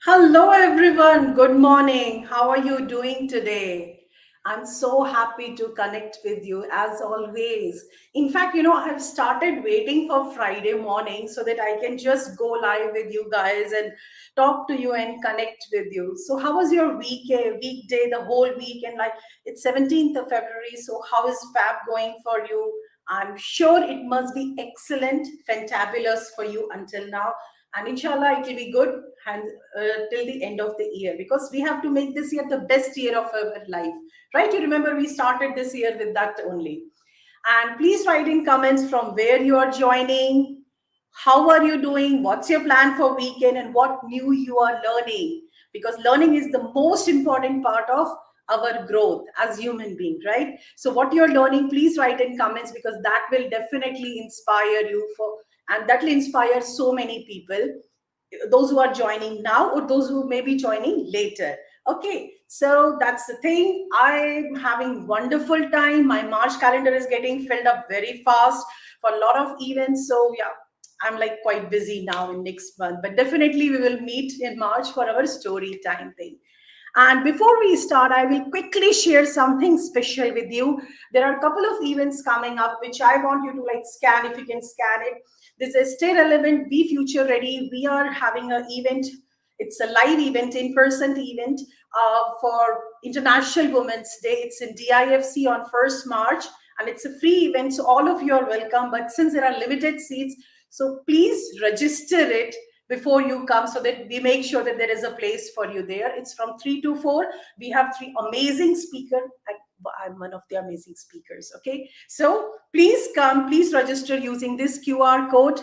Hello, everyone. Good morning. How are you doing today? I'm so happy to connect with you as always. In fact, I've started waiting for Friday morning so that I can just go live with you guys and talk to you and connect with you. So, how was your weekday, the whole week? And like it's 17th of February. So, how is Fab going for you? I'm sure it must be excellent, fantabulous for you until now, and inshallah it will be good and till the end of the year, because we have to make this year the best year of our life, right? You remember we started this year with that only. And please write in comments from where you are joining, how are you doing, what's your plan for weekend, and what new you are learning, because learning is the most important part of our growth as human beings, right? So what you're learning, please write in comments, because that will definitely inspire you for, and that will inspire so many people, those who are joining now or those who may be joining later. Okay, so that's the thing. I'm having wonderful time. My March calendar is getting filled up very fast for a lot of events. So yeah, I'm like quite busy now in next month, but definitely we will meet in March for our story time thing. And before we start, I will quickly share something special with you. There are a couple of events coming up which I want you to like scan, if you can scan it. This is Stay Relevant, Be Future Ready. We are having an event. It's a live event, in-person event for International Women's Day. It's in DIFC on 1st March, and it's a free event. So all of you are welcome. But since there are limited seats, so please register it before you come so that we make sure that there is a place for you there. It's from 3 to 4. We have three amazing speakers. I'm one of the amazing speakers. Okay. So please come, please register using this QR code.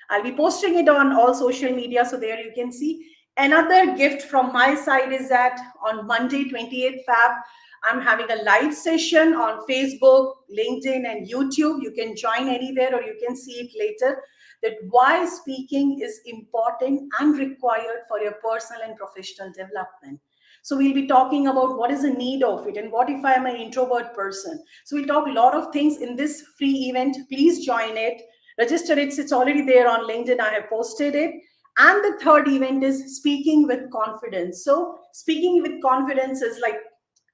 I'll be posting it on all social media. So there you can see. Another gift from my side is that on Monday, 28th Feb, I'm having a live session on Facebook, LinkedIn, and YouTube. You can join anywhere or you can see it later, that why speaking is important and required for your personal and professional development. So we'll be talking about what is the need of it and what if I am an introvert person. So we'll talk a lot of things in this free event. Please join it, register it. It's already there on LinkedIn. I have posted it. And the third event is speaking with confidence. So speaking with confidence is like,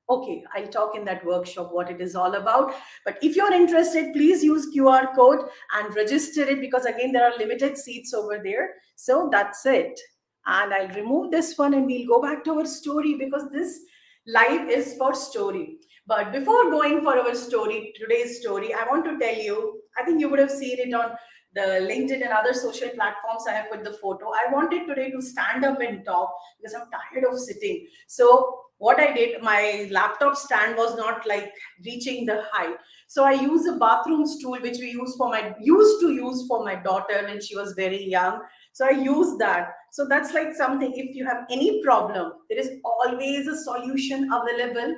okay, I'll talk in that workshop what it is all about. But if you're interested, please use QR code and register it, because again, there are limited seats over there. So that's it. And I'll remove this one and we'll go back to our story, because this live is for story. But before going for our story, today's story, I want to tell you, I think you would have seen it on the LinkedIn and other social platforms. I have put the photo. I wanted today to stand up and talk because I'm tired of sitting. So what I did, my laptop stand was not like reaching the height. So I used a bathroom stool which we used to use for my daughter when she was very young. So I use that. So that's like something, if you have any problem, there is always a solution available,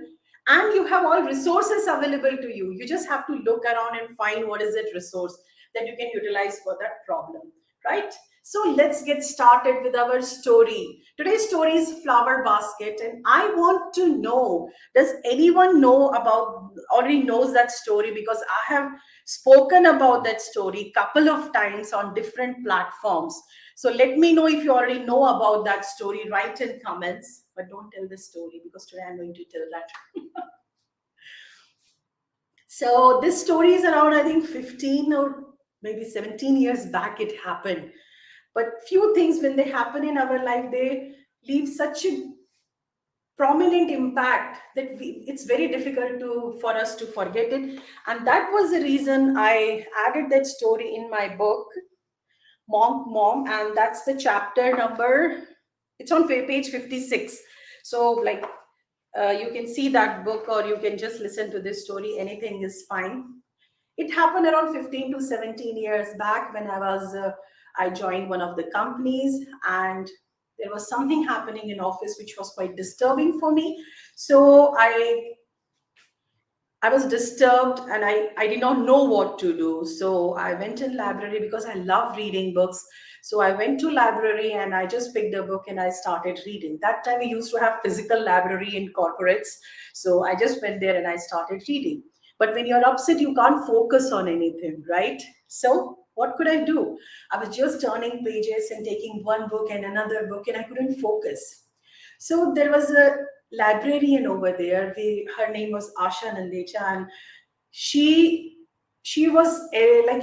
and you have all resources available to you. You just have to look around and find what is that resource that you can utilize for that problem, right? So let's get started with our story. Today's story is Flower Basket, and I want to know, does anyone know about, already knows that story? Because I have spoken about that story couple of times on different platforms. So let me know if you already know about that story. Write in comments, but don't tell the story, because today I'm going to tell that. So this story is around, I think, 15 or maybe 17 years back it happened. But few things, when they happen in our life, they leave such a prominent impact that it's very difficult for us to forget it. And that was the reason I added that story in my book, Mom, and that's the chapter number. It's on page 56. So like, you can see that book or you can just listen to this story. Anything is fine. It happened around 15 to 17 years back when I joined one of the companies, and there was something happening in office which was quite disturbing for me. So I was disturbed, and I did not know what to do. So I went in library because I love reading books. So I went to library and I just picked a book and I started reading. That time we used to have physical library in corporates. So I just went there and I started reading. But when you're upset, you can't focus on anything, right? So what could I do? I was just turning pages and taking one book and another book, and I couldn't focus. So there was a librarian over there. Her name was Asha Nandecha, and she she was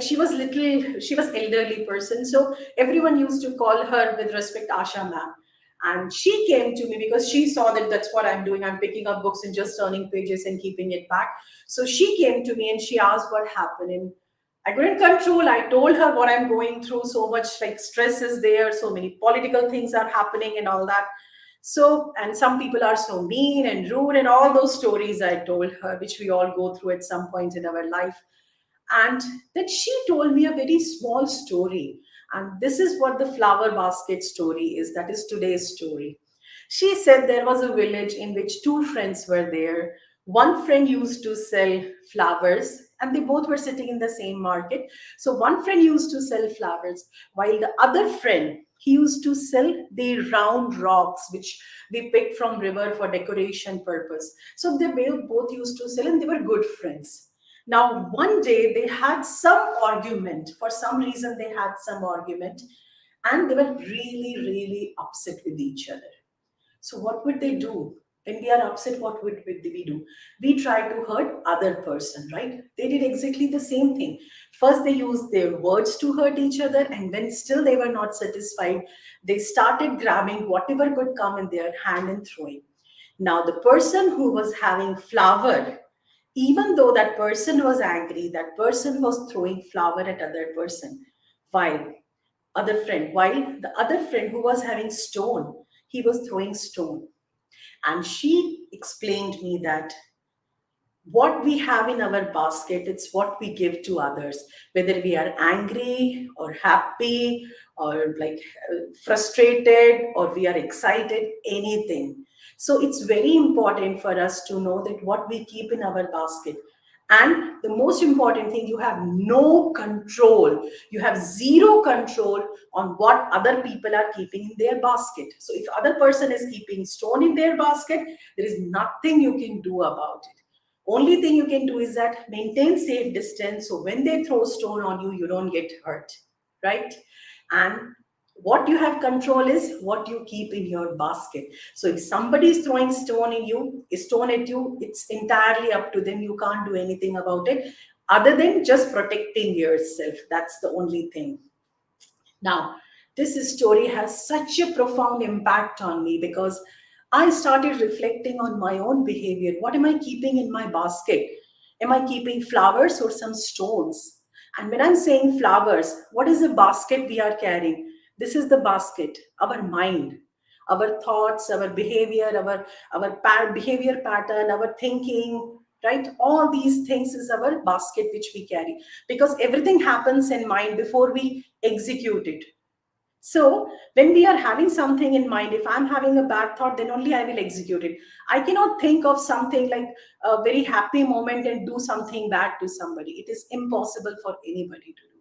she was little, she was elderly person, so everyone used to call her with respect Asha ma'am. And she came to me because she saw that that's what I'm doing. I'm picking up books and just turning pages and keeping it back. So she came to me and she asked what happened, and I couldn't control. I told her what I'm going through. So much like stress is there, so many political things are happening and all that. So, and some people are so mean and rude, and all those stories I told her, which we all go through at some point in our life. And then she told me a very small story. And this is what the flower basket story is. That is today's story. She said there was a village in which two friends were there. One friend used to sell flowers, and they both were sitting in the same market. So one friend used to sell flowers, while the other friend, he used to sell the round rocks which we picked from river for decoration purpose. So they both used to sell, and they were good friends. Now, one day they had some argument. For some reason, they had some argument, and they were really, really upset with each other. So, what would they do? When we are upset, what would we do? We try to hurt other person, right? They did exactly the same thing. First, they used their words to hurt each other, and when still they were not satisfied, they started grabbing whatever could come in their hand and throwing. Now, the person who was having flour, even though that person was angry, that person was throwing flour at other person. While while the other friend who was having stone, he was throwing stone. And she explained me that what we have in our basket, it's what we give to others, whether we are angry or happy or frustrated or we are excited, anything. So it's very important for us to know that what we keep in our basket. And the most important thing, you have no control, you have zero control on what other people are keeping in their basket. So if other person is keeping stone in their basket, there is nothing you can do about it. Only thing you can do is that maintain safe distance, so when they throw stone on you, you don't get hurt, right? And what you have control is what you keep in your basket. So if somebody is throwing stone at you, it's entirely up to them. You can't do anything about it other than just protecting yourself. That's the only thing. Now, this story has such a profound impact on me because I started reflecting on my own behavior. What am I keeping in my basket? Am I keeping flowers or some stones? And when I'm saying flowers, what is the basket we are carrying? This is the basket, our mind, our thoughts, our behavior, behavior pattern, our thinking, right? All these things is our basket which we carry, because everything happens in mind before we execute it. So, when we are having something in mind, if I'm having a bad thought, then only I will execute it. I cannot think of something like a very happy moment and do something bad to somebody. It is impossible for anybody to do,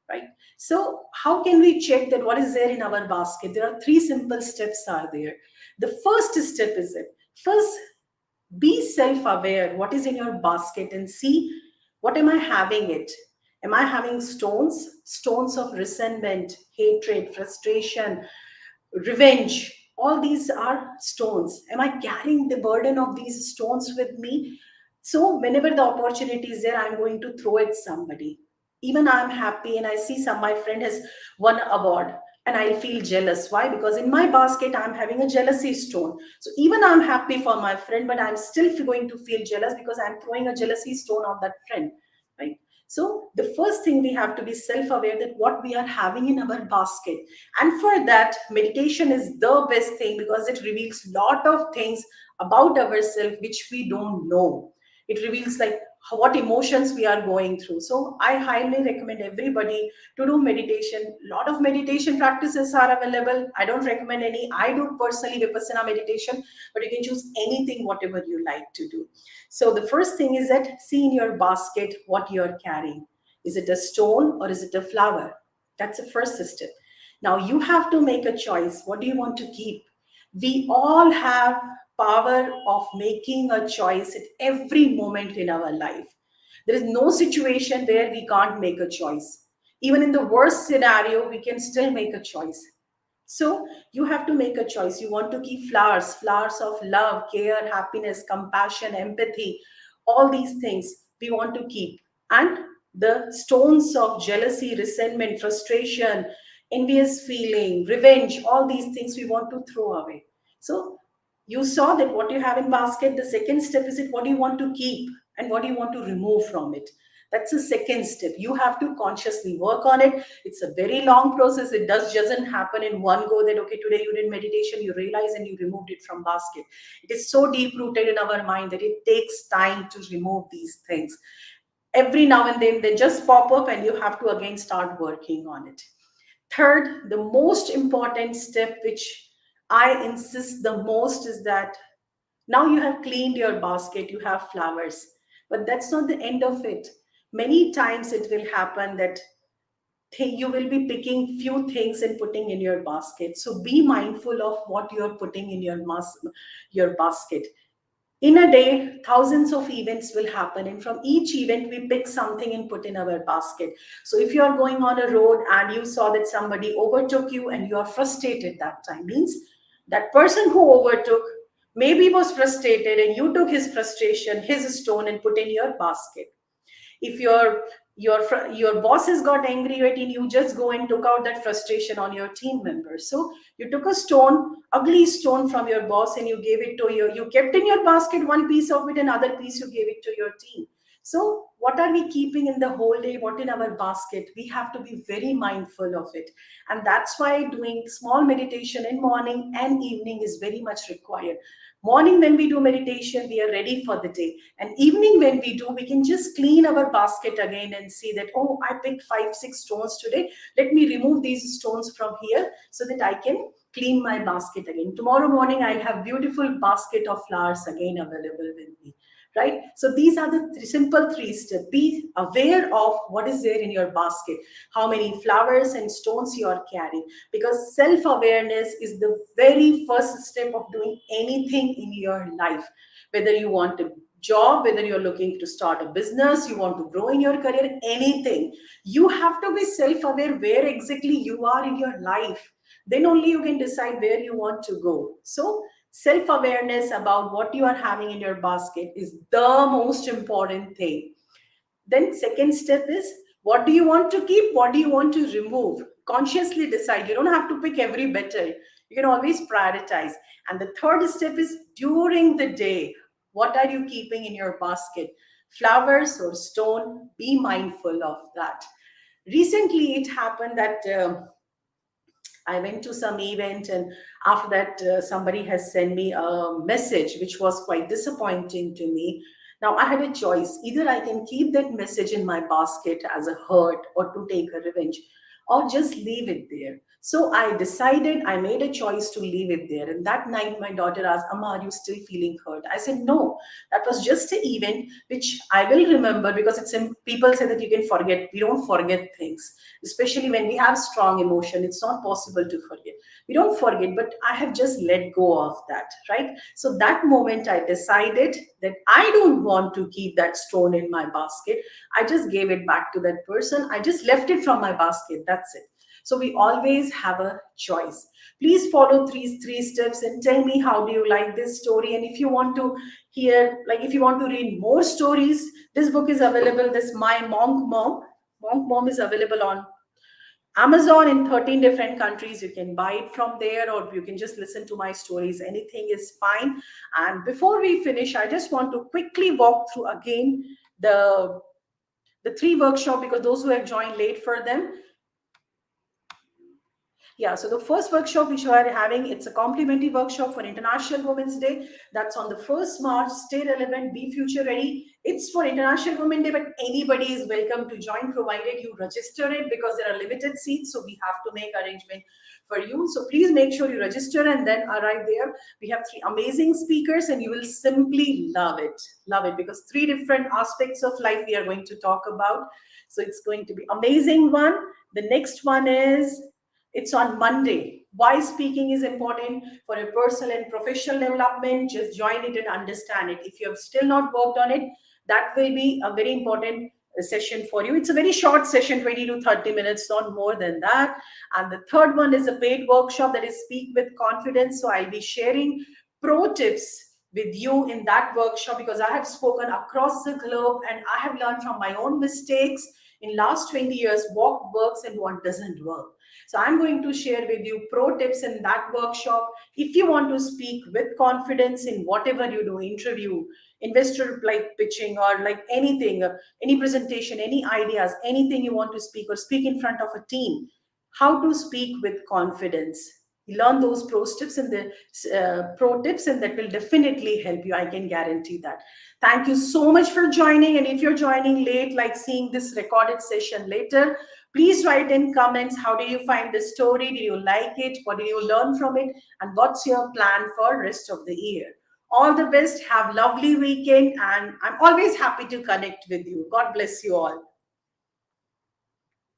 right? So, how can we check that what is there in our basket? There are three simple steps are there. The first step is it. First, be self aware what is in your basket and see, what am I having it. Am I having stones of resentment, hatred, frustration, revenge? All these are stones. Am I carrying the burden of these stones with me? So whenever the opportunity is there, I'm going to throw at somebody. Even I'm happy and I see some my friend has won an award, and I'll feel jealous. Why? Because in my basket I'm having a jealousy stone. So even I'm happy for my friend, but I'm still going to feel jealous because I'm throwing a jealousy stone on that friend, right? So the first thing, we have to be self-aware that what we are having in our basket. And for that, meditation is the best thing because it reveals lot of things about ourselves which we don't know. It reveals like what emotions we are going through. So I highly recommend everybody to do meditation. Lot of meditation practices are available. I don't recommend any. I do personally Vipassana meditation, but you can choose anything, whatever you like to do. So the first thing is that see in your basket what you're carrying. Is it a stone or is it a flower? That's the first step. Now you have to make a choice. What do you want to keep? We all have power of making a choice at every moment in our life. There is no situation where we can't make a choice. Even in the worst scenario, we can still make a choice. So you have to make a choice. You want to keep flowers, flowers of love, care, happiness, compassion, empathy, all these things we want to keep. And the stones of jealousy, resentment, frustration, envious feeling, revenge, all these things we want to throw away. So you saw that what you have in basket. The second step is it what do you want to keep and what do you want to remove from it. That's the second step. You have to consciously work on it. It's a very long process. It doesn't happen in one go that okay, today you did meditation, you realize and you removed it from basket. It is so deep rooted in our mind that it takes time to remove these things. Every now and then they just pop up and you have to again start working on it. Third, the most important step which I insist the most is that now you have cleaned your basket, you have flowers, but that's not the end of it. Many times it will happen that you will be picking few things and putting in your basket. So be mindful of what you're putting in your basket. In a day, thousands of events will happen, and from each event, we pick something and put in our basket. So, if you are going on a road and you saw that somebody overtook you and you are frustrated that time, means that person who overtook maybe was frustrated and you took his frustration, his stone, and put in your basket. If your boss has got angry at you, you just go and took out that frustration on your team members. So you took a stone, ugly stone from your boss, and you gave it to you kept in your basket one piece of it, another piece you gave it to your team. So what are we keeping in the whole day, what in our basket? We have to be very mindful of it. And that's why doing small meditation in morning and evening is very much required. Morning, when we do meditation, we are ready for the day. And evening, when we do, we can just clean our basket again and see that, oh, I picked five, six stones today. Let me remove these stones from here so that I can clean my basket again. Tomorrow morning, I'll have beautiful basket of flowers again available with me. Right? So these are the simple three steps. Be aware of what is there in your basket, how many flowers and stones you are carrying, because self awareness is the very first step of doing anything in your life. Whether you want a job, whether you're looking to start a business, you want to grow in your career, anything, you have to be self aware where exactly you are in your life. Then only you can decide where you want to go. So self awareness about what you are having in your basket is the most important thing. Then second step is what do you want to keep, what do you want to remove? Consciously decide. You don't have to pick every better. You can always prioritize. And the third step is during the day, what are you keeping in your basket? Flowers or stone? Be mindful of that. Recently, it happened that I went to some event, and after that, somebody has sent me a message which was quite disappointing to me. Now, I had a choice. Either I can keep that message in my basket as a hurt or to take a revenge, or just leave it there. So I decided, I made a choice to leave it there. And that night, my daughter asked, Amma, are you still feeling hurt? I said, no, that was just an event which I will remember, because people say that you can forget. We don't forget things, especially when we have strong emotion. It's not possible to forget. We don't forget, but I have just let go of that, right? So that moment I decided that I don't want to keep that stone in my basket. I just gave it back to that person. I just left it from my basket. That's it. So we always have a choice. Please follow three steps and tell me how do you like this story. And if you want to hear, like if you want to read more stories, this book is available. This My Monk Mom is available on Amazon in 13 different countries. You can buy it from there, or you can just listen to my stories. Anything is fine. And before we finish, I just want to quickly walk through again the the three workshop, because those who have joined late for them. Yeah, so the first workshop which we are having, it's a complimentary workshop for International Women's Day. That's on the 1st March. Stay relevant, be future ready. It's for International Women's Day, but anybody is welcome to join, provided you register it, because there are limited seats. So we have to make arrangement for you. So please make sure you register and then arrive there. We have three amazing speakers and you will simply love it. Love it, because three different aspects of life we are going to talk about. So it's going to be amazing one. The next one is, it's on Monday. Why speaking is important for a personal and professional development. Just join it and understand it. If you have still not worked on it, that will be a very important session for you. It's a very short session, 20 to 30 minutes, not more than that. And the third one is a paid workshop, that is Speak with Confidence. So I'll be sharing pro tips with you in that workshop, because I have spoken across the globe and I have learned from my own mistakes in last 20 years what works and what doesn't work. So I'm going to share with you pro tips in that workshop. If you want to speak with confidence in whatever you do, interview, investor like pitching, or like anything, any presentation, any ideas, anything you want to speak, or speak in front of a team, how to speak with confidence. You learn those pro tips, and that will definitely help you. I can guarantee that. Thank you so much for joining. And if you're joining late, like seeing this recorded session later, please write in comments. How did you find the story? Did you like it? What did you learn from it? And what's your plan for rest of the year? All the best. Have lovely weekend. And I'm always happy to connect with you. God bless you all.